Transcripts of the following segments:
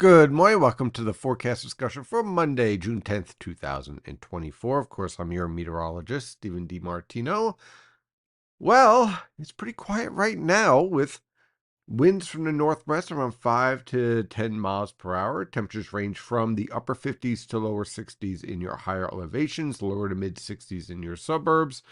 Good morning. Welcome to the forecast discussion for Monday, June 10th, 2024. Of course, I'm your meteorologist, Stephen DiMartino. Well, it's pretty quiet right now with winds from the northwest around 5 to 10 miles per hour. Temperatures range from the upper 50s to lower 60s in your higher elevations, lower to mid 60s in your suburbs,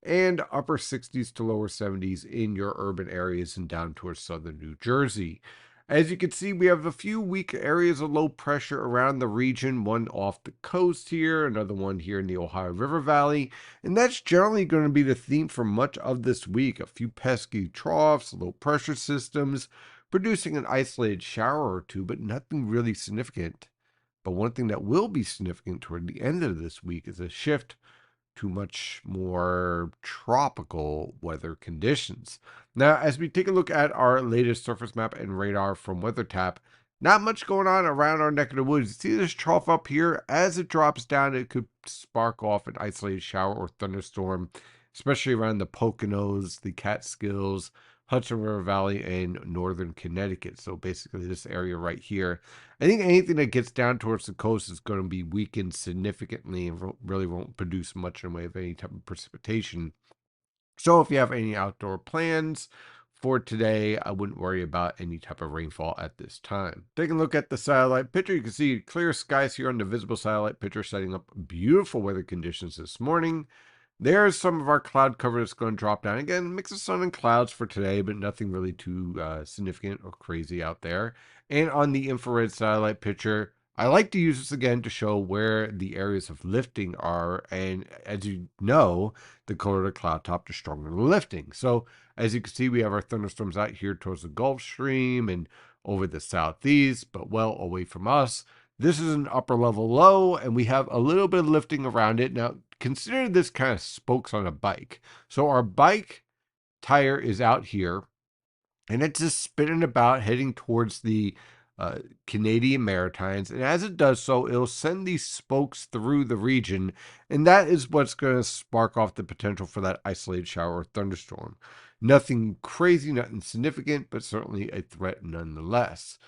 and upper 60s to lower 70s in your urban areas and down towards southern New Jersey. As you can see, we have a few weak areas of low pressure around the region, one off the coast here, another one here in the Ohio River Valley, and that's generally going to be the theme for much of this week. A few pesky troughs, low pressure systems, producing an isolated shower or two, but nothing really significant. But one thing that will be significant toward the end of this week is a shift to much more tropical weather conditions. Now, as we take a look at our latest surface map and radar from WeatherTap, not much going on around our neck of the woods. See this trough up here? As it drops down, it could spark off an isolated shower or thunderstorm, especially around the Poconos, the Catskills, Hudson River Valley, and northern Connecticut. So basically, this area right here. I think anything that gets down towards the coast is going to be weakened significantly and really won't produce much in the way of any type of precipitation. So if you have any outdoor plans for today, I wouldn't worry about any type of rainfall at this time. Taking a look at the satellite picture, you can see clear skies here on the visible satellite picture, setting up beautiful weather conditions this morning. There's some of our cloud cover that's going to drop down. Again, mix of sun and clouds for today, but nothing really too significant or crazy out there. And on the infrared satellite picture, I like to use this again to show where the areas of lifting are. And as you know, the color of the cloud top, the stronger the lifting. So as you can see, we have our thunderstorms out here towards the Gulf Stream and over the southeast, but well away from us. This is an upper level low, and we have a little bit of lifting around it. Now, consider this kind of spokes on a bike. So our bike tire is out here, and it's just spinning about, heading towards the Canadian Maritimes. And as it does so, it'll send these spokes through the region, and that is what's going to spark off the potential for that isolated shower or thunderstorm. Nothing crazy, nothing significant, but certainly a threat nonetheless.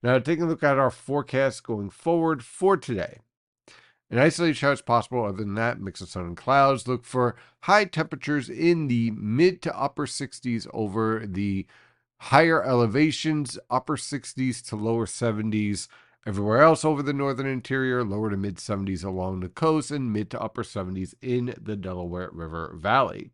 Now, taking a look at our forecast going forward for today. An isolated shower is possible. Other than that, mix of sun and clouds. Look for high temperatures in the mid to upper 60s over the higher elevations, upper 60s to lower 70s everywhere else over the northern interior, lower to mid 70s along the coast, and mid to upper 70s in the Delaware River Valley.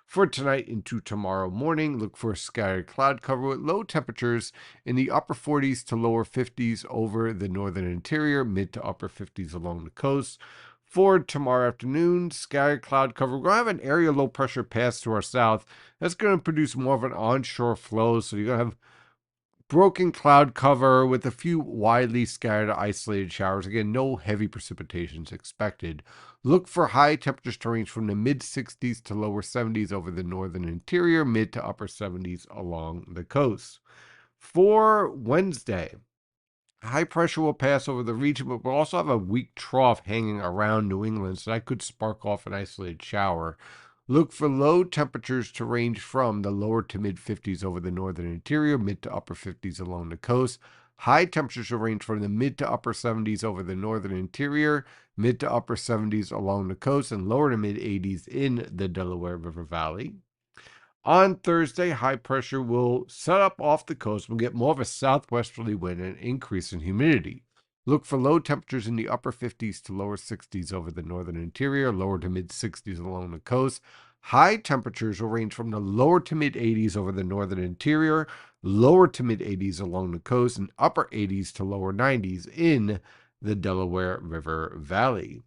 For tonight into tomorrow morning, look for scattered cloud cover with low temperatures in the upper 40s to lower 50s over the northern interior, mid to upper 50s along the coast. For tomorrow afternoon, scattered cloud cover. We're going to have an area low pressure pass to our south. That's going to produce more of an onshore flow. So you're going to have broken cloud cover with a few widely scattered isolated showers. Again, no heavy precipitations expected. Look for high temperatures to range from the mid 60s to lower 70s over the northern interior, mid to upper 70s along the coast. For Wednesday, high pressure will pass over the region, but we'll also have a weak trough hanging around New England, so that could spark off an isolated shower. Look for low temperatures to range from the lower to mid 50s over the northern interior, mid to upper 50s along the coast. High temperatures will range from the mid to upper 70s over the northern interior, mid to upper 70s along the coast, and lower to mid 80s in the Delaware River Valley. On Thursday, high pressure will set up off the coast. We'll get more of a southwesterly wind and an increase in humidity. Look for low temperatures in the upper 50s to lower 60s over the northern interior, lower to mid 60s along the coast. High temperatures will range from the lower to mid 80s over the northern interior, lower to mid 80s along the coast, and upper 80s to lower 90s in the Delaware River Valley.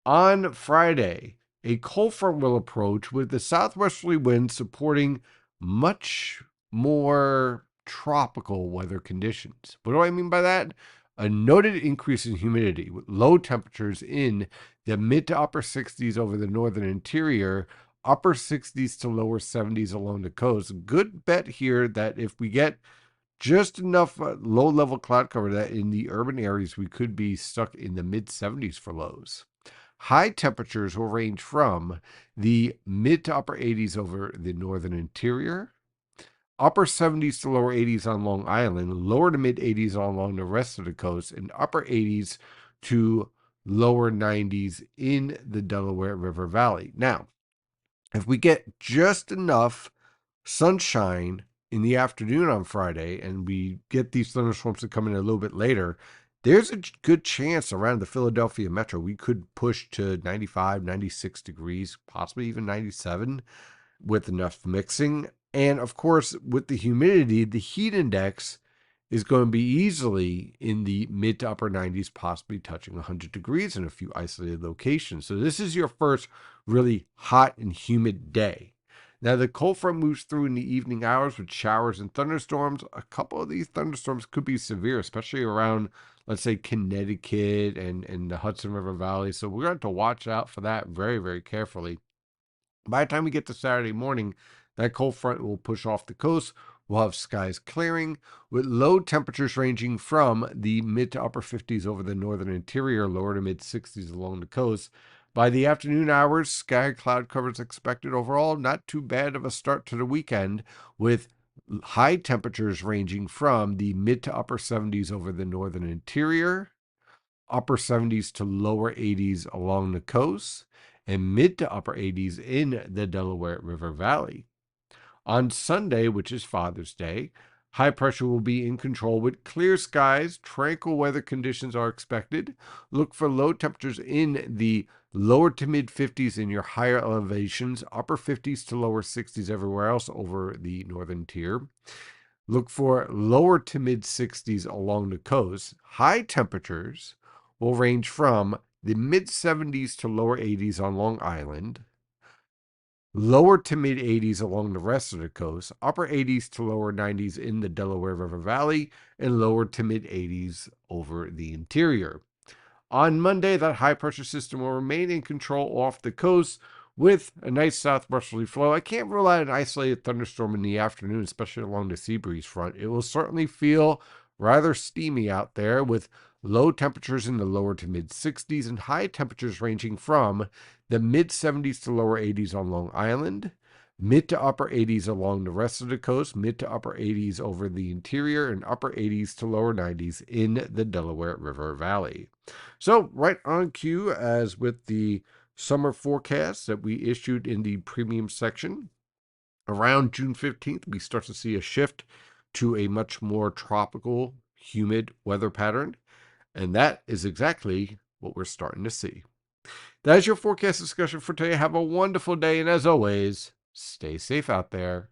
On Friday, a cold front will approach with the southwesterly wind supporting much more tropical weather conditions. What do I mean by that? A noted increase in humidity with low temperatures in the mid to upper 60s over the northern interior, upper 60s to lower 70s along the coast. Good bet here that if we get just enough low level cloud cover that in the urban areas we could be stuck in the mid 70s for lows. High temperatures will range from the mid to upper 80s over the northern interior, upper 70s to lower 80s on Long Island, lower to mid 80s along the rest of the coast, and upper 80s to lower 90s in the Delaware River Valley. Now, if we get just enough sunshine in the afternoon on Friday and we get these thunderstorms to come in a little bit later, there's a good chance around the Philadelphia metro we could push to 95, 96 degrees, possibly even 97 with enough mixing. And of course, with the humidity, the heat index is going to be easily in the mid to upper 90s, possibly touching 100 degrees in a few isolated locations. So this is your first really hot and humid day. Now, the cold front moves through in the evening hours with showers and thunderstorms. A couple of these thunderstorms could be severe, especially around, let's say, Connecticut and the Hudson River Valley. So we're going to have to watch out for that very, very carefully. By the time we get to Saturday morning, that cold front will push off the coast. We'll have skies clearing with low temperatures ranging from the mid to upper 50s over the northern interior, lower to mid 60s along the coast. By the afternoon hours, sky cloud cover is expected overall. Not too bad of a start to the weekend with high temperatures ranging from the mid to upper 70s over the northern interior, upper 70s to lower 80s along the coast, and mid to upper 80s in the Delaware River Valley. On Sunday, which is Father's Day, high pressure will be in control with clear skies. Tranquil weather conditions are expected. Look for low temperatures in the lower to mid 50s in your higher elevations, upper 50s to lower 60s everywhere else over the northern tier. Look for lower to mid 60s along the coast. High temperatures will range from the mid 70s to lower 80s on Long Island, lower to mid 80s along the rest of the coast, upper 80s to lower 90s in the Delaware River Valley, and lower to mid 80s over the interior. On Monday, that high pressure system will remain in control off the coast with a nice southwesterly flow. I can't rule out an isolated thunderstorm in the afternoon, especially along the sea breeze front. It will certainly feel rather steamy out there with low temperatures in the lower to mid 60s and high temperatures ranging from the mid 70s to lower 80s on Long Island, mid to upper 80s along the rest of the coast, mid to upper 80s over the interior, and upper 80s to lower 90s in the Delaware River Valley. So, right on cue as with the summer forecast that we issued in the premium section, around June 15th, we start to see a shift to a much more tropical, humid weather pattern. And that is exactly what we're starting to see. That is your forecast discussion for today. Have a wonderful day. And as always, stay safe out there.